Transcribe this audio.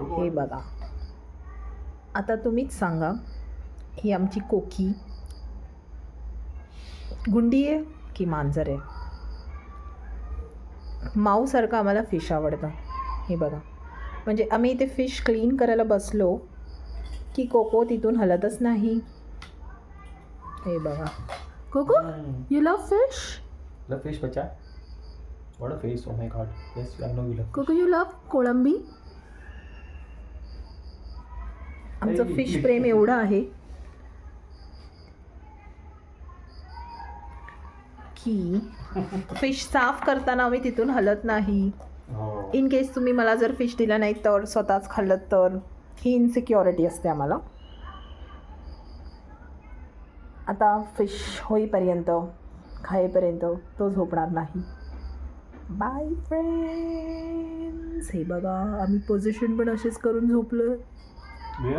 हे बघा, आता तुम्हीच सांगा, ही आमची कोकी गुंडी आहे की मांजर आहे? माऊसारखं आम्हाला फिश आवडतं. हे बघा, म्हणजे आम्ही इथे फिश क्लीन करायला बसलो की कोको तिथून हलतच नाही. हे बघा, Coco you love fish? Love fish, bacha. What a face! Oh my God. Yes, I know you love. Coco you love कोळंबी? आमचं फिश प्रेम एवढं आहे की फिश साफ करताना आम्ही तिथून हलत नाही. Oh. इन केस तुम्ही मला जर फिश दिला नाही तर स्वतःच खाल्लं तर ही इनसिक्युरिटी असते आम्हाला. आता फिश होईपर्यंत खाईपर्यंत तो झोपणार नाही. Bye friends. हे बघा, आम्ही पोझिशन पण अशीच करून झोपलो.